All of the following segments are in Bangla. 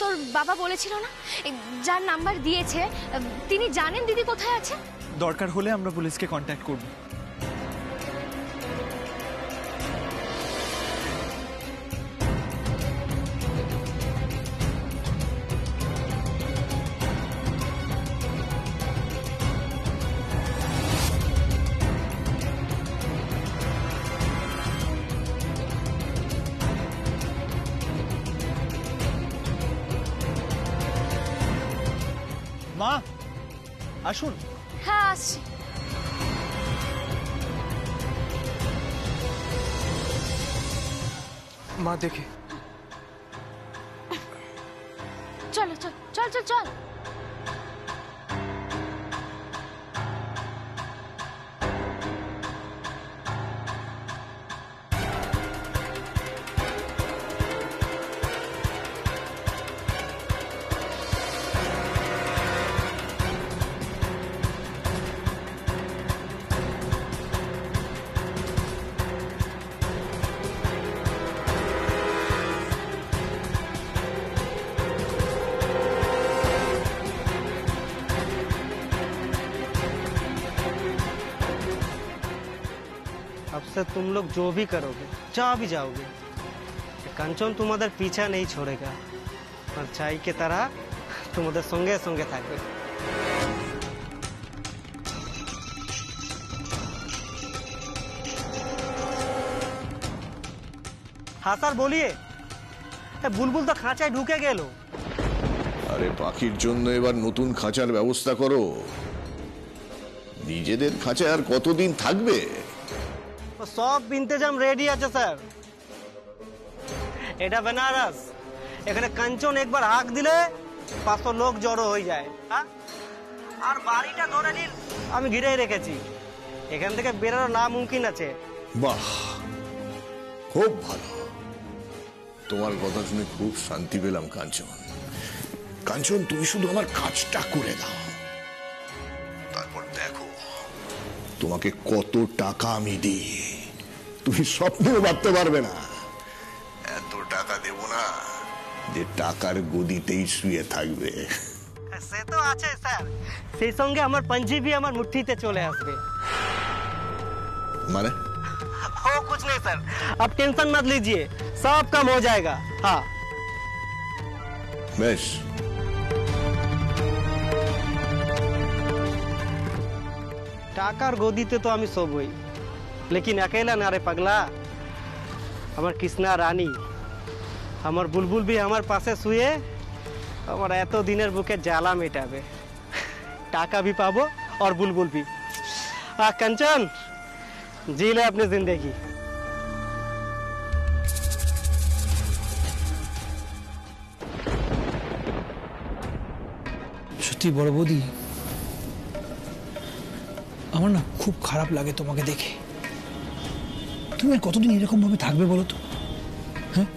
তোর বাবা বলেছিল না যার নাম্বার দিয়েছে তিনি জানেন দিদি কোথায় আছে। দরকার হলে আমরা পুলিশকে কন্ট্যাক্ট করব। মা আসুন। হ্যাঁ আসছি। মা দেখে চলো চল চল চল চল। अब से तुम लोग जो भी करोगे जहाँ भी जाओगे कंचन तुम्हारे पीछा नहीं छोड़ेगा और चाय की तरह तुम्हारे संगे संगे থাকবে। हाँ सर बोलिए। बुलबुल तो खाঁচায় ঢুকে গেল। আরে পাখির জন্য এবার নতুন খাঁচার ব্যবস্থা করো। নিজেদের খাঁচায় আর কতদিন থাকবে? সব ইন্তজাম রেডি আছে স্যার। এটা বেনারস, এখানে কাঞ্চন একবার হাঁক দিলে 500 লোক জড়ো হয়ে যায়। আর বাড়িটা ধরে নিন আমি ঘিরে রেখেছি, এখান থেকে বেরোনো না মুমকিন আছে। বাহ, খুব ভালো। তোমার কথা শুনে খুব শান্তি পেলাম কাঞ্চন। কাঞ্চন, তুমি শুধু আমার কাজটা করে দাও, তারপর দেখো তোমাকে কত টাকা আমি দিই। তুমি স্বপ্নেও ভাবতে পারবে না। এত টাকা দেব না যে টাকার গদিতেই শুয়ে থাকবে। সে তো আছে স্যার, সেই সঙ্গে আমার পাঞ্জি আমার মুঠিতে চলে আসবে। মানে? हो कुछ नहीं सर, आप टेंशन मत लीजिए, सब काम हो जाएगा। हाँ বেশ, টাকার গদিতে তো আমি শোবই, लेकिन अकेला ना रे पगला। আমার কৃষ্ণা রানী, আমার বুলবুল भी আমার পাশে শুয়ে আমার এত দিনের বুকে জ্বালা মেটাবে। টাকা भी পাবো और বুলবুল भी। कंचन जी ले अपनी जिंदगी। সত্যি বড় বৌদি, আমার না খুব খারাপ লাগে তোমাকে দেখে। তুমি আর কতদিন এরকম ভাবে থাকবে বলো তো? হ্যাঁ,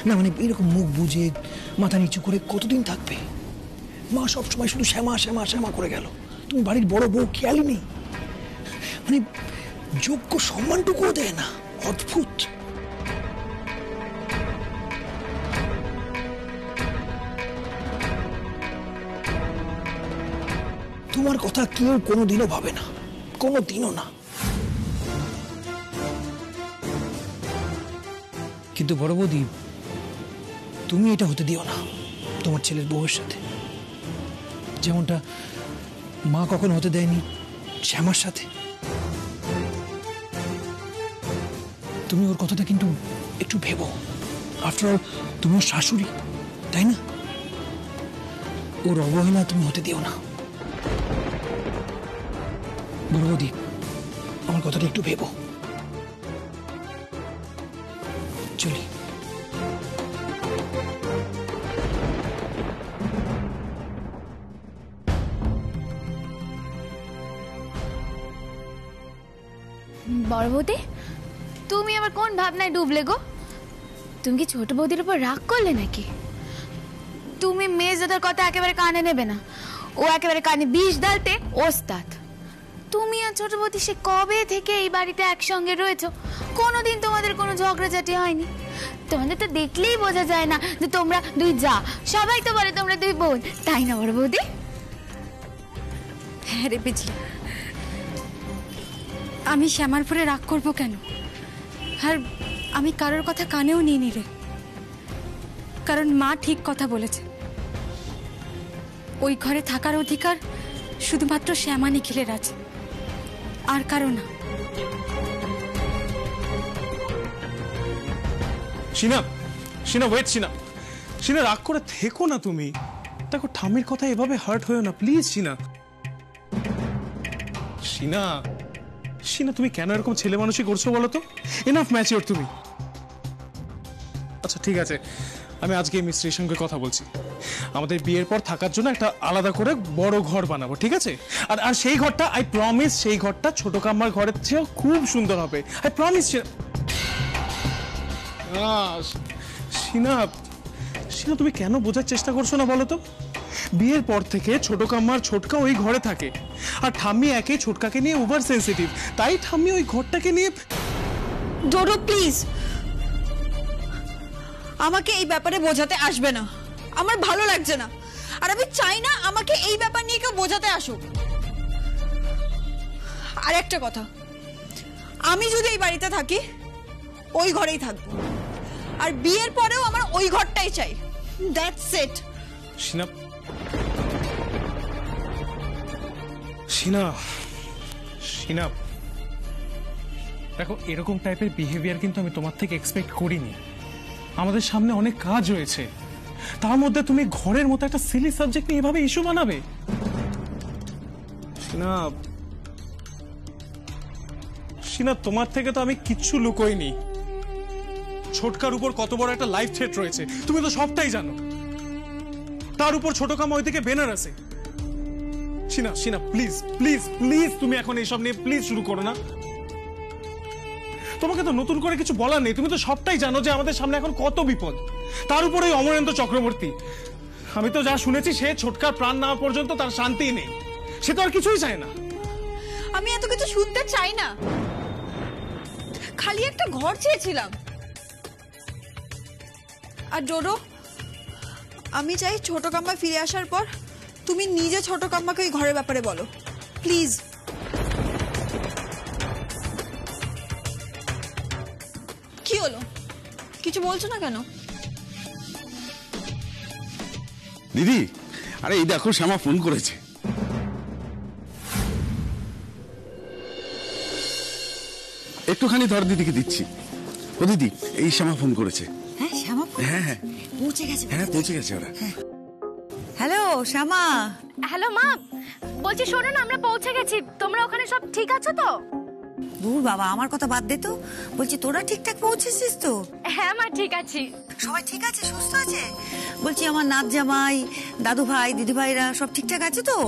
না মানে এরকম মুখ বুজে মাথা নিচু করে কতদিন থাকবে? মা সবসময় শুধু শ্যামা শ্যামা শ্যামা করে গেল, তুমি বাড়ির বড় বউ, খেয়ালই নেই। মানে যোগ্য সম্মানটুকুও দেয় না, অদ্ভুত। তোমার কথা কেউ কোনোদিনও ভাবে না, কোনোদিনও না। কিন্তু বড় বৌদি, তুমি এটা হতে দিও না তোমার ছেলের বউয়ের সাথে, যেমনটা মা কখনো হতে দেয়নি শ্যামার সাথে। তুমি ওর কথাটা কিন্তু একটু ভেবো। আফটার অল তুমি ওর শাশুড়ি, তাই না? ওর অবহেলা তুমি হতে দিও না। বড় বৌদি, আমার কথাটা একটু ভেবো। চলি। বড় বৌদি, তুমি আবার কোন ভাবনায় ডুবলে গো? তুমি কি ছোট বৌদির উপর রাগ করলে নাকি? তুমি মেয়েজাদার কথা একেবারে কানে নেবে না, ও একেবারে কানে বিষ ঢালতে ওস্তাদ। তুমি আর ছোট বৌদি সে কবে থেকে এই বাড়িতে একসঙ্গে রয়েছো, কোনোদিন তোমাদের কোনো ঝগড়াঝাটি হয়নি। তোমাদের তো দেখলেই বোঝা যায় না যে তোমরা দুই যা, সবাই তো বলে তোমরা দুই বোন, তাই না বড় বৌদি? হ্যাঁ রে পিজি, আমি শ্যামার পরে রাগ করবো কেন? আর আমি কারোর কথা কানেও নিইনি রে, কারণ মা ঠিক কথা বলেছে। ওই ঘরে থাকার অধিকার শুধুমাত্র শ্যামা নিখিলের আছে, আর কারো না। শিনা, শিনা ওয়েট, শিনা, শিনা রাগ করে থেকো না তুমি। দেখো ঠাম্মির কথা এভাবে হার্ট হয়েও না প্লিজ। শিনা, শিনা, শিনা তুমি কেন এরকম ছেলে মানুষই করছো বলো তো? এনাফ ম্যাচিওর তুমি। আচ্ছা ঠিক আছে, আমি আজকে মিস্ত্রির সঙ্গে কথা বলছি, আমাদের বিয়ের পর থাকার জন্য একটা আলাদা করে বড় ঘর বানাবো, ঠিক আছে? আর আর সেই ঘরটা আই প্রমিস, সেই ঘরটা ছোট কাম্মার ঘরের চেয়েও খুব সুন্দর হবে, আই প্রমিস। শিনা, শিনা তুমি কেন বোঝার চেষ্টা করছো না বলো তো? বিয়ের পর থেকে ছোট কাম্মার ছোটকা ওই ঘরে থাকে, আর ঠাম্মি একেই ছোটকাকে নিয়ে ওভার সেন্সিটিভ, তাই ঠাম্মি ওই ঘরটাকে নিয়ে। ডোডো প্লিজ, আমাকে এই ব্যাপারে বোঝাতে আসবে না, আমার ভালো লাগছে না, আর আমি চাই না আমাকে এই ব্যাপার নিয়ে কেউ বোঝাতে আসুক। আর একটা কথা, আমি যদি এই বাড়িতে থাকি ওই ঘরেই থাকবো, আর বিয়ের পরেও আমার ওই ঘরটাই চাই, দ্যাটস ইট। শিনা, শিনা, শিনা দেখো এরকম টাইপের বিহেভিয়ার কিন্তু আমি তোমার থেকে এক্সপেক্ট করিনি। আমাদের সামনে অনেক কাজ রয়েছে, তার মধ্যে তুমি ঘরের মতো একটা সিলি সাবজেক্ট নিয়ে এভাবে ইস্যু বানাবে? শিনা, শিনা তোমার থেকে তো আমি কিচ্ছু লুকোইনি। ছোটকার উপর কত বড় একটা লাইফ থ্রেট রয়েছে তুমি তো সবটাই জানো, তার উপর ছোট কাম ওইদিকে বেনারসে। Sheena, Sheena please please please তুমি এখন এইসব নিয়ে প্লিজ শুরু করো না। তোমাকে তো নতুন করে কিছু বলার নেই, তুমি তো সবটাই জানো যে আমাদের সামনে এখন কত বিপদ। তার উপর ওই অমরেন্দ্র চক্রবর্তী, আমি তো যা শুনেছি সে ছোটকার প্রাণ নেওয়া পর্যন্ত তার শান্তি নেই, সে তো আর কিছুই চায় না। আমি এত কিছু শুনতে চাই না, খালি একটা ঘর চেয়েছিলাম। আর ডোডো, আমি চাই ছোট কাম্মা ফিরে আসার পর তুমি নিজে ছোট কাম্মাকে ওই ঘরের ব্যাপারে বলো প্লিজ। কি হলো, কিছু বলছো না কেন? দিদি, আরে এই দেখো শ্যামা ফোন করেছে। একটুখানি ধর, দিদিকে দিচ্ছি। ও দিদি, এই শ্যামা ফোন করেছে। হ্যাঁ শ্যামা, হ্যাঁ হ্যাঁ পৌঁছে গেছে। হ্যাঁ পৌঁছে গেছে ওরা। হ্যালো শ্যামা। হ্যালো মা, বলছি শোনো না, আমরা পৌঁছে গেছি, তোমরা ওখানে সব ঠিক আছো তো? দূর বাবা, আমার কথা বাদ দে তো, বলছি তোরা ঠিকঠাক পৌঁছেছিস তো? হ্যাঁ মা ঠিক আছি। সবাই ঠিক আছে, সুস্থ আছে? বলছি আমার নাত জামাই, দাদু ভাই, দিদি ভাইরা সব ঠিকঠাক আছে তো?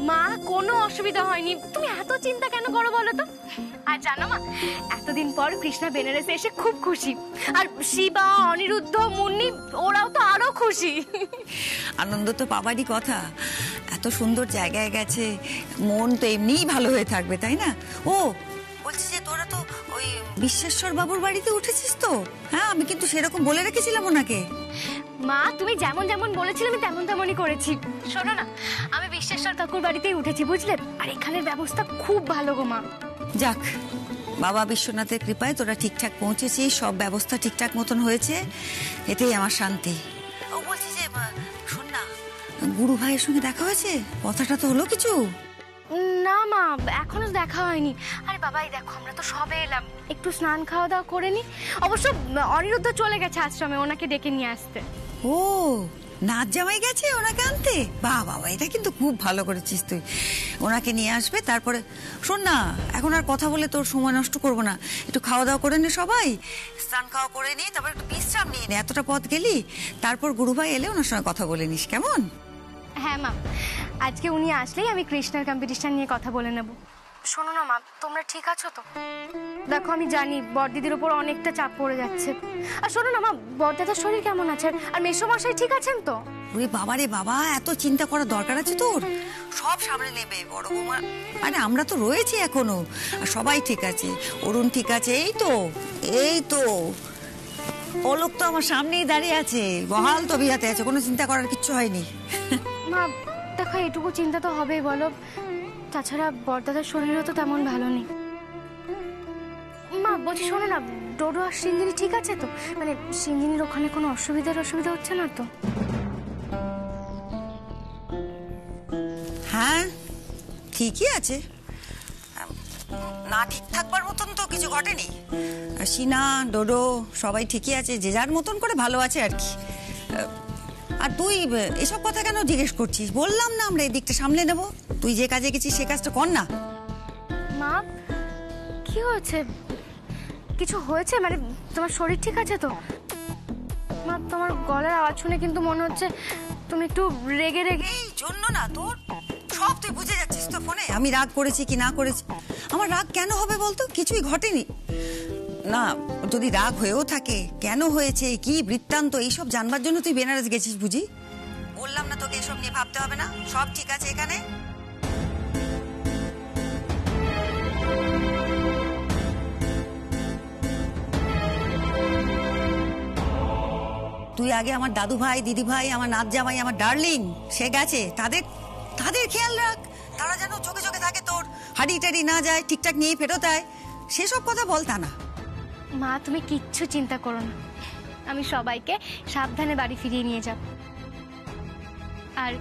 মা কোনো অসুবিধা হয়নি, তুমি এত চিন্তা কেন করো বলো তো? আর জানো মা, এতদিন পর কৃষ্ণা বেনারসে এসে খুব খুশি, আর শিবা, অনিরুদ্ধ, মুন্নি ওরাও তো আরো খুশি। আনন্দ তো পাবারই কথা, এত সুন্দর জায়গায় গেছে, মন তো এমনিই ভালো হয়ে থাকবে, তাই না? ও বলছি যে তোরা তো ওই বিশ্বেশ্বর বাবুর বাড়িতে উঠেছিস তো? হ্যাঁ, আমি কিন্তু সেরকম বলে রেখেছিলাম ওনাকে। মা তুমি যেমন যেমন বলেছিলে আমি তেমন তেমনই করেছি। শোনো না, আমি বিশ্বেশ্বর কাকুর বাড়িতেই উঠেছি বুঝলে, আর এখানের ব্যবস্থা খুব ভালো গো মা। যাক, বাবা বিশ্বনাথের কৃপায় তোরা ঠিকঠাক পৌঁছেছিস, সব ব্যবস্থা ঠিকঠাক মতন হয়েছে, এতেই আমার শান্তি। ও বলছি যে শোন না, গুরু ভাইয়ের সঙ্গে দেখা হয়েছে? কথাটা তো হলো কিছু? না মা, এখনো দেখা হয়নি। আরে বাবাই দেখো, আমরা তো সবে এলাম, একটু স্নান খাওয়া দাওয়া করে নি। অবশ্য অনিরুদ্ধ চলে গেছে আশ্রমে ওনাকে ডেকে নিয়ে আসতে। ও, নাচ জামাই গেছে ওনাকে আনতে? বাহ বাবা, এটা কিন্তু খুব ভালো করেছিস তুই। ওনাকে নিয়ে আসবে, তারপরে শোন না, এখন আর কথা বলে তোর সময় নষ্ট করবো না, একটু খাওয়া দাওয়া করে নে সবাই, স্নান খাওয়া করে নি, তারপর একটু বিশ্রাম নিয়ে নে, এতটা পথ গেলি, তারপর গুরু ভাই এলে ওনার সঙ্গে কথা বলে নিস, কেমন? হ্যাঁ মা, আজকে উনি আসলেই আমি কৃষ্ণার কম্পিটিশন নিয়ে কথা বলে নেব। শোনো না মা, তোমরা ঠিক আছো তো? দেখো আমি জানি বড়দিদির উপর অনেকটা চাপ পড়ে যাচ্ছে, আর শোনো না মা, বড়দাদার শরীর কেমন আছে, আর মেসোমশাই ঠিক আছেন তো? ওরে বাবা রে বাবা, এত চিন্তা করার দরকার আছে তোর? সব সামনে নেবে বড় বৌমা, আরে আমরা তো রয়েছি এখনো, আর সবাই ঠিক আছে, অরুণ ঠিক আছে, এই তো পলক তো আমার সামনেই দাঁড়িয়ে আছে, বহাল তবিয়াতে আছে, কোনো চিন্তা করার কিচ্ছু হয়নি। মা দেখো এটুকু চিন্তা তো হবেই বলো, তাছাড়া বড়দাদার শরীরও তো তেমন ভালো নেই। মা বলছি শোনো না, ডোডো আর সিঞ্জিনি ঠিক আছে তো? মানে সিঞ্জিনির ওখানে কোনো অসুবিধা হচ্ছে না তো? হ্যাঁ ঠিকই আছে, না ঠিক থাকবার মতন তো কিছু ঘটেনি। সিনা ডোডো সবাই ঠিকই আছে, যে যার মতন করে ভালো আছে আর কি। আর তুই এসব কথা কেন জিজ্ঞেস করছিস? বললাম না আমরা এদিকটা সামলে নেব, তুই যে কাজে গেছিস সে কাজটা কর না। মা কি হয়েছে? কিছু হয়েছে? মানে তোমার শরীর ঠিক আছে তো? মা তোমার গলার আওয়াজ শুনে কিন্তু মনে হচ্ছে তুমি একটু রেগে রেগে। এই জন্য না তোর সব তুই বুঝে যাচ্ছিস তো ফোনে, আমি রাগ করেছি কি না করেছি। আমার রাগ কেন হবে বলতো? কিছুই ঘটেনি না। যদি রাগ হয়েও থাকে, কেন হয়েছে, কি বৃত্তান্ত, এইসব জানবার জন্য তুই বেনারস গেছিস বুঝি? বললাম না তোকে এসব নিয়ে ভাবতে হবে না, সব ঠিক আছে এখানে। তুই আগে আমার দাদু ভাই, দিদি ভাই, আমার নাত জামাই, আমার ডার্লিং, সে গেছে, তাদের খেয়াল রাখ, তারা যেন চোখে চোখে থাকে, তোর হাড়ি টাড়ি না যায়, ঠিকঠাক নিয়ে ফেরত আয়, সেসব কথা বলতা না। মা তুমি কিচ্ছু চিন্তা করো না, আমি সবাইকে সাবধানে বাড়ি ফিরিয়ে নিয়ে যাব, আর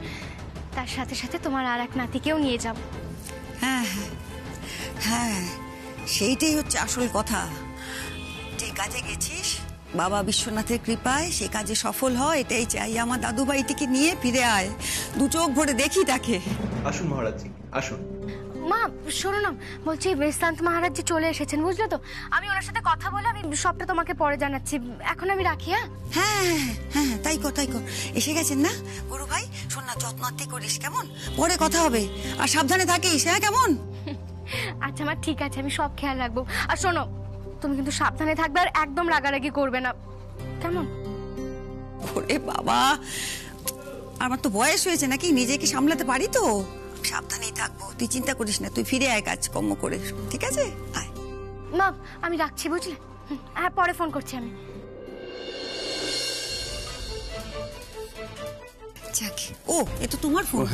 তার সাথে সাথে তোমার আর এক নাতিকেও নিয়ে যাব। হ্যাঁ হ্যাঁ হ্যাঁ, সেইটাই হচ্ছে আসল কথা। যে কাজে গেছিস বাবা বিশ্বনাথের কৃপায় সে কাজে সফল হয়, এটাই চাই। আমার দাদু ভাইটিকে নিয়ে ফিরে আয়, দু চোখ ভরে দেখি তাকে। আসুন মহারাজজি, আসুন। মা শোনো না, বলছি বেস্তান্ত মহারাজ জি চলে এসেছেন, বুঝলে তো? আমি ওনার সাথে কথা বলে আমি সবটা তোমাকে পরে জানাচ্ছি, এখন আমি রাখি। হ্যাঁ হ্যাঁ হ্যাঁ তাই কর তাই কর, এসে গেছেন না গুরু ভাই? শোন না, যত্নার্থী করিস কেমন, পরে কথা হবে, আর সাবধানে থাকিস, হ্যাঁ কেমন? আচ্ছা মা ঠিক আছে, আমি সব খেয়াল রাখবো। আর শোনো, তুমি কিন্তু সাবধানে থাকবে আর একদম রাগারাগি করবে না, কেমন? ওরে বাবা, আমার তো বয়স হয়েছে নাকি, নিজেকে সামলাতে পারি তো, সাবধানেই থাকবো, তুই চিন্তা করিস না, তুই ফিরে আয় কাজ কর্ম করে, ঠিক আছে? আয় মা, আমি রাখছি বুঝলে, হ্যাঁ পরে ফোন করছি আমি। ও এ তো তোমার ফোন।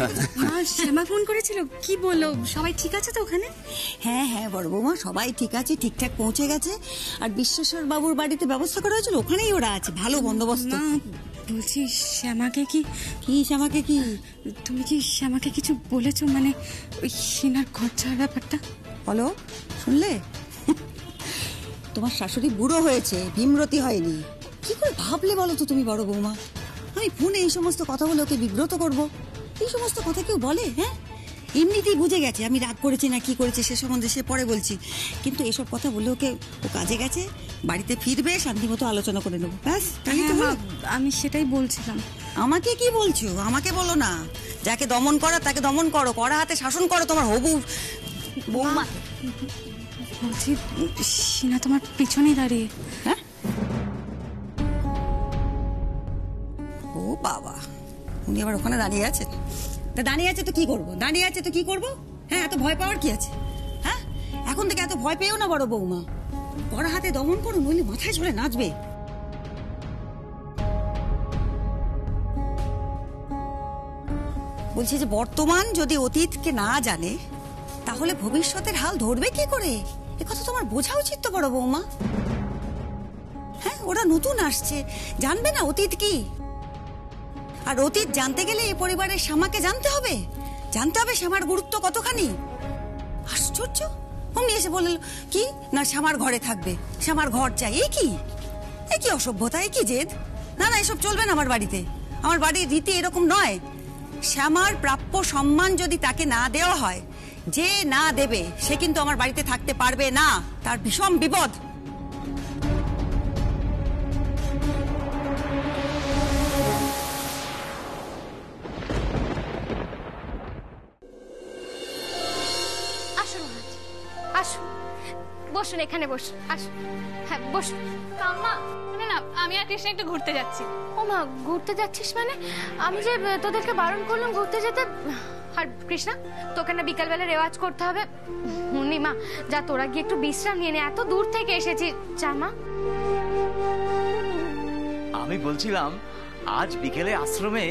শ্যামা ফোন করেছিল, কি বললো? সবাই ঠিক আছে তো ওখানে? হ্যাঁ হ্যাঁ বড় বৌমা, সবাই ঠিক আছে, ঠিকঠাক পৌঁছে গেছে, আর বিশ্বেশ্বর বাবুর বাড়িতে ব্যবস্থা করা হয়েছিল, ওখানেই ওরা আছে, ভালো বন্দোবস্ত। বলছি শ্যামাকে কি? শ্যামাকে কি? তুমি কি শ্যামাকে কিছু বলেছো, মানে ওই সিনার ঘর ছাড়ার ব্যাপারটা? বলো, শুনলে? তোমার শাশুড়ি বুড়ো হয়েছে, ভীমরতি হয়নি। কি করে ভাবলে বলো তো তুমি বড় বৌমা? আমি ফোনে এই সমস্ত কথা বলে ওকে বিব্রত করব? এই সমস্ত কথা কেউ বলে? হ্যাঁ, এমনিতেই বুঝে গেছে আমি রাগ করেছি না কি করেছি, সে সম্বন্ধে সে পরে বলছি, কিন্তু এসব কথা বলে ওকে, ও কাজে গেছে, বাড়িতে ফিরবে, শান্তিমতো আলোচনা করে নেবো, ব্যাস। আমি সেটাই বলছিলাম। আমাকে কি বলছো? আমাকে বলো না, যাকে দমন করা তাকে দমন করো, কড়া হাতে শাসন করো তোমার হবু বৌমা। বলছি সিনা তোমার পিছনে দাঁড়িয়ে। হ্যাঁ, ও বাবা, উনি আবার ওখানে দাঁড়িয়ে আছেন? তা দাঁড়িয়ে আছে তো কি করবো, দাঁড়িয়ে আছে তো কি করবো? হ্যাঁ, এত ভয় পাওয়ার কি আছে? হ্যাঁ, এখন থেকে এত ভয় পেও না বড় বৌমা, কড়া হাতে দমন করো, নইলে মাথায় ঝরে নাচবে। বলছি যে বর্তমান যদি অতীতকে না জানে, তাহলে ভবিষ্যতের হাল ধরবে কি করে? এ কথা তোমার বোঝা উচিত তো বড় বৌমা। হ্যাঁ, ওরা নতুন আসছে, জানবে না অতীত কি, আর অতীত জানতে গেলে এই পরিবারের শ্যামাকে জানতে হবে, শ্যামার গুরুত্ব কতখানি। আশ্চর্য, অমনি এসে বলল কি না শ্যামার ঘরে থাকবে, শ্যামার ঘর চাই, এই কি অসভ্যতা, এই কি জেদ? না না, এসব চলবে না আমার বাড়িতে, আমার বাড়ির রীতি এরকম নয়। শ্যামার প্রাপ্য সম্মান যদি তাকে না দেওয়া হয়, যে না দেবে সে কিন্তু আমার বাড়িতে থাকতে পারবে না, তার ভীষণ বিপদ। বসুন, এখানে বসুন, আসুন। হ্যাঁ বসুন। কাম্মা, না আমি আর কৃষ্ণা একটু ঘুরতে যাচ্ছি। ও মা, ঘুরতে যাচ্ছিস মানে? আমি যে তোদেরকে বারণ করলাম ঘুরতে যেতে। আর কৃষ্ণা, তোকে না বিকালবেলা রেওয়াজ করতে হবে। মুন্নি মা, যা তোরা গিয়ে একটু বিশ্রাম নিয়ে নে, এত দূর থেকে এসেছি। যা মা। আমি বলছিলাম আজ বিকেলে আশ্রমে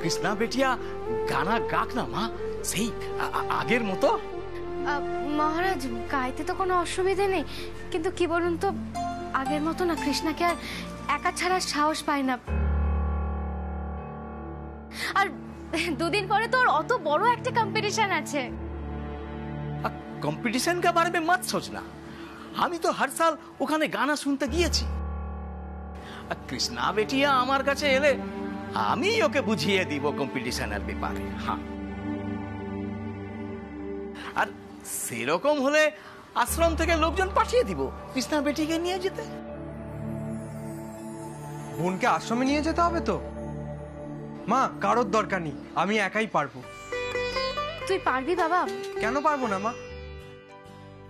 কৃষ্ণা বেটিয়া গানা গাক না মা, সেই আগের মতো। মহারাজ, গাইতে তো কোনো অসুবিধে নেই, কিন্তু কি বলুন তো, আগের মতো না, কৃষ্ণাকে আর একা ছাড়া সাহস পায় না। আর দুদিন পরে তো অত বড় একটা কম্পিটিশন আছে। कंपटीशन के बारे में मत सोचना, আমি তো हर साल ওখানে গানা শুনতে গিয়েছি। কৃষ্ণা বেটিয়া আমার কাছে এলে আমি ওকে বুঝিয়ে দিব কম্পিটিশনের ব্যাপারে। হ্যাঁ, আর সেরকম হলে আশ্রম থেকে লোকজন পাঠিয়ে দিব কৃষ্ণা বেটিকে নিয়ে যেতে। বোনকে আশ্রমে নিয়ে যেতে হবে তো? মা, কারোর দরকার নেই, আমি একাই পারবো। তুই পারবি বাবা? কেন পারবো না মা?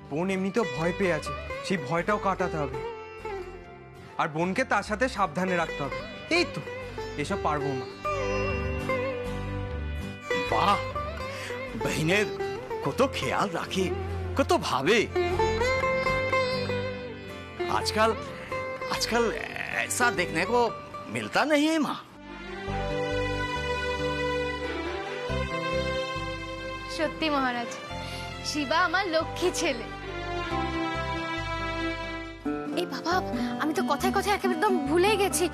বোন এমনিতেও ভয় পেয়ে আছে, সেই ভয়টাও কাটাতে হবে, আর বোনকে তার সাথে সাবধানে রাখতে হবে। এই তো, এসব পারবো মা। বাহ, বহিনের কত খেয়াল রাখে, কত ভাবে। आजकल आजकल ऐसा देखने को मिलता नहीं है माँ। সত্যি মহারাজ, শিবা আমার লক্ষ্মী ছেলে। এই বাবা, আমি তো কথায় কথায় একদম ভুলে গেছি।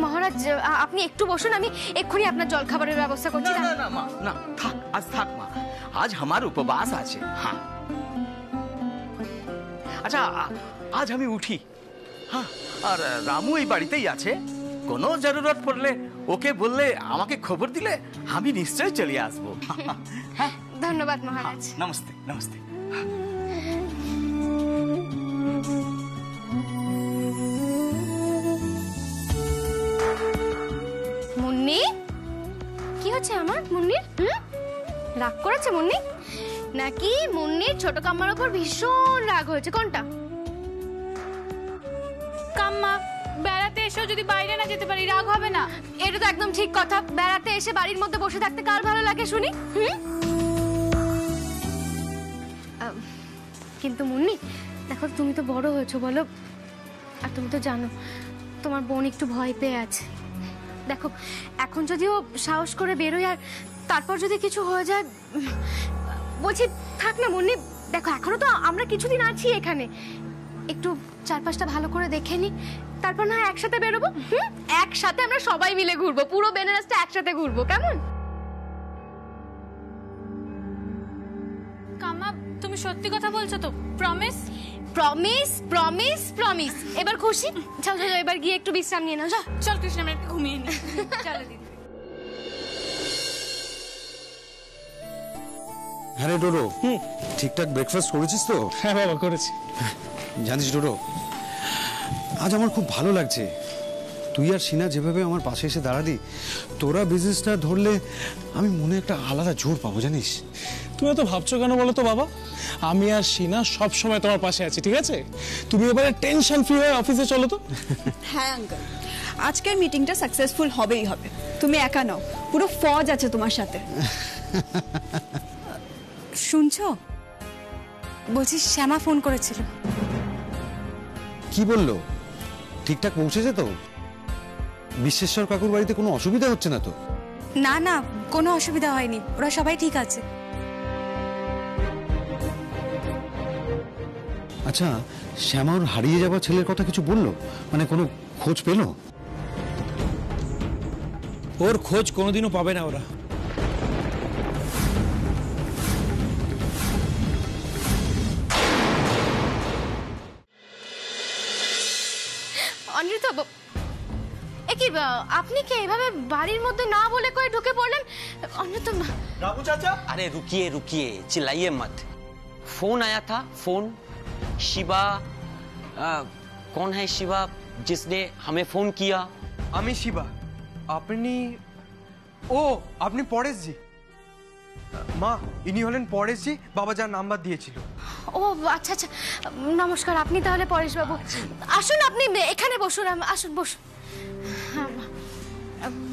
মহারাজ, আপনি একটু বসুন, আমি এক্ষুনি আপনার জল খাবারের ব্যবস্থা করছি। না না মা, না থাক, আজ থাক মা, আজ আমার উপবাস আছে। হ্যাঁ, আচ্ছা আজ আমি উঠি। হ্যাঁ, আর রামু এই বাড়িতেই আছে, কোনো জরুরত পড়লে ওকে বললে, আমাকে খবর দিলে আমি নিশ্চয় চলে আসবো। ধন্যবাদ মহারাজ। নমস্তে নমস্তে। মুন্নি, কি হচ্ছে আমার মুন্নির? রাগ করেছে মুন্নি, নাকি মুন্নির ছোট কাম্মার উপর ভীষণ রাগ হয়েছে? কোনটা? কাম্মা, বেড়াতে এসেও যদি বাইরে না যেতে পারি রাগ হবে না? এটা তো একদম ঠিক কথা। বেড়াতে এসে বাড়ির মধ্যে বসে থাকতে কার ভালো লাগে শুনি? কিন্তু মুন্নি দেখো, তুমি তো বড় হয়েছো বলো, আর তুমি তো জানো তোমার বোন একটু ভয় পেয়ে আছে। দেখো, এখন যদিও সাহস করে বেরোয়, আর তারপর যদি কিছু হয়ে যায়, বলছি থাক না মুন্নি। দেখো, এখনো তো আমরা কিছুদিন আছি এখানে, একটু চারপাশটা ভালো করে দেখে নি, তারপর না একসাথে বেরোবো। একসাথে আমরা সবাই মিলে ঘুরবো, পুরো বেনারসটা একসাথে ঘুরবো, কেমন? কাম্মা, তুমি সত্যি কথা বলছো তো? প্রমিস? Promise promise promise. এবার খুশি? চল চল, এবার গিয়ে একটু বিশ্রাম নিয়ে নাও। যাও চল কৃষ্ণ, আমরা একটু ঘুমিয়ে নিই। চলো দিদি। হ্যাঁ রে ডোডো, ঠিকঠাক ব্রেকফাস্ট করেছিস তো? হ্যাঁ বাবা, করেছি। জানিস ডোডো, আজ আমার খুব ভালো লাগছে। তুই আর সিনা যেভাবে আমার পাশে এসে দাঁড়ালি, তোরা বিজনেসটা ধরলে আমি মনে একটা আলাদা জোর পাবো, জানিস? তুমি এত ভাবছো কেন বলো তো বাবা? আমি আর সিনা সব সময় তোমার পাশে আছি, ঠিক আছে? তুমি এবারে টেনশন ফ্রি হয়ে অফিসে চলো তো। হ্যাঁ আঙ্কেল, আজকের মিটিংটা সাকসেসফুল হবেই হবে। তুমি একা নও, পুরো ফৌজ আছে তোমার সাথে। শুনছো? বলছি শ্যামা ফোন করেছিল। কি বললো? ঠিকঠাক পৌঁছেছে তো? বিশ্বেশ্বর কাকুর বাড়িতে কোনো অসুবিধা হচ্ছে না তো? না না, কোনো অসুবিধা হয়নি, ওরা সবাই ঠিক আছে। আচ্ছা, শ্যামা ওর হারিয়ে যাওয়া ছেলের কথা কিছু বললো? মানে কোনো খোঁজ পেলো? ওর খোঁজ কোনোদিনও পাবে না ওরা। অনিরুদ্ধ, আপনি কি এভাবে বাড়ির মধ্যে না বলে কয়ে ঢুকে পড়লেন? অনিরুদ্ধ, रामू चाचा, अरे रुकिए रुकिए, चिल्लाइए मत। फोन आया था, फोन। शिवा, कौन है शिवा जिसने हमें फोन किया? আমি শিবা। আপনি? ও, আপনি পরেশজি। মা, ইনি হলেন পরেশজি, বাবা যার নাম্বার দিয়েছিল। ও আচ্ছা আচ্ছা, নমস্কার। আপনি তাহলে পরেশবাবু? আসুন, আপনি এখানে বসুন, আসুন বসুন।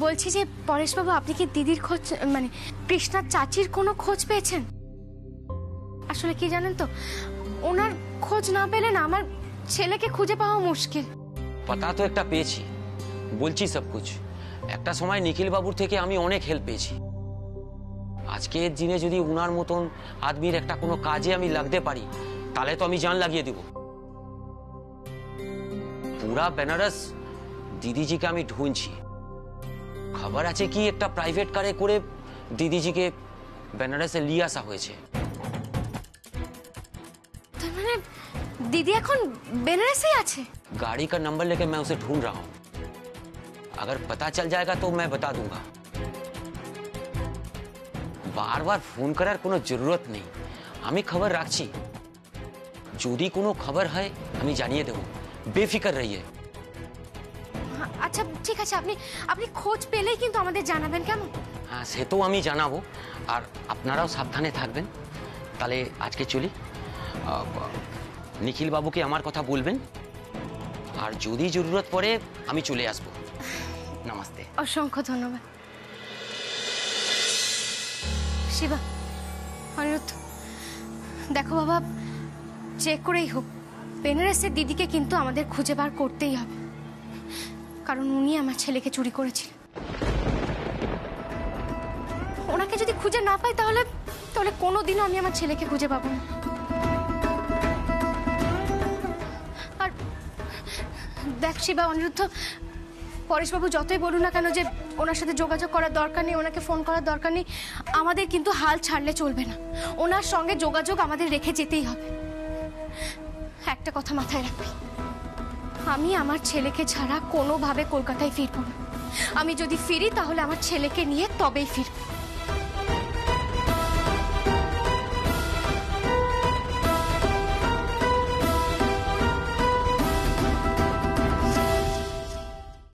বলছি যে পরেশবাবু, আপনি কি দিদির খোঁজ, মানে কৃষ্ণার চাচির কোনো খোঁজ পেয়েছেন? আসলে কি জানেন তো, ওনার খোঁজ না পেলে না আমার ছেলেকে খুঁজে পাওয়া মুশকিল। पता तो একটা পেয়েছি, বলছি সব কুছ। একটা সময় নিখিল বাবুর থেকে আমি অনেক হেল্প পেয়েছি। আজকের দিনে যদি উনার মতন আদমির একটা কোনো কাজে আমি লাগতে পারি তাহলে তো আমি জান লাগিয়ে দেব। পুরা বেনারস দিদিজিকে আমি ঢুঁড়ছি। খবর আছে কি একটা প্রাইভেট কারে করে দিদিজিকে বেনারসে নিয়ে আসা হয়েছে। তার মানে দিদি এখন বেনারসেই আছে? गाड़ी का नंबर लेके मैं उसे ढूंढ रहा हूं। अगर पता चल जाएगा तो मैं बता दूंगा। बार बार फोन करार कोनो जरूरत नहीं। আমি খবর রাখছি। যদি কোনো খবর হয় আমি জানিয়ে দেব। বেফিকর রহিয়ে। আচ্ছা ঠিক আছে, আপনি আপনি খোঁজ পেলেই কিন্তু আমাদের জানাবেন, কেমন? হ্যাঁ, সে তো আমি জানাবো। আর আপনারাও সাবধানে থাকবেন। তাহলে আজকে চলি। নিখিল বাবুকে আমার কথা বলবেন, আর যদি জরুরত পড়ে আমি চলে আসব। নমস্তে। অসংখ্য ধন্যবাদ। শিবা, অনিরুদ্ধ, দেখো বাবা, চেক করেই হোক বেনারসের দিদিকে কিন্তু আমাদের খুঁজে বার করতেই হবে, কারণ উনি আমার ছেলেকে চুরি করেছিলেন। ওনাকে যদি খুঁজে না পাই তাহলে তাহলে কোনোদিনও আমি আমার ছেলেকে খুঁজে পাবো না। আর দেখ শিবা, অনিরুদ্ধ, পরেশবাবু যতই বলুন না কেন যে ওনার সাথে যোগাযোগ করার দরকার নেই, ওনাকে ফোন করার দরকার নেই, আমাদের কিন্তু হাল ছাড়লে চলবে না। ওনার সঙ্গে যোগাযোগ আমাদের রেখে যেতেই হবে। একটা কথা মাথায় রাখবি, আমি আমার ছেলেকে ছাড়া কোনোভাবে কলকাতায় ফিরবো না। আমি যদি ফিরি তাহলে আমার ছেলেকে নিয়ে তবেই ফিরবো।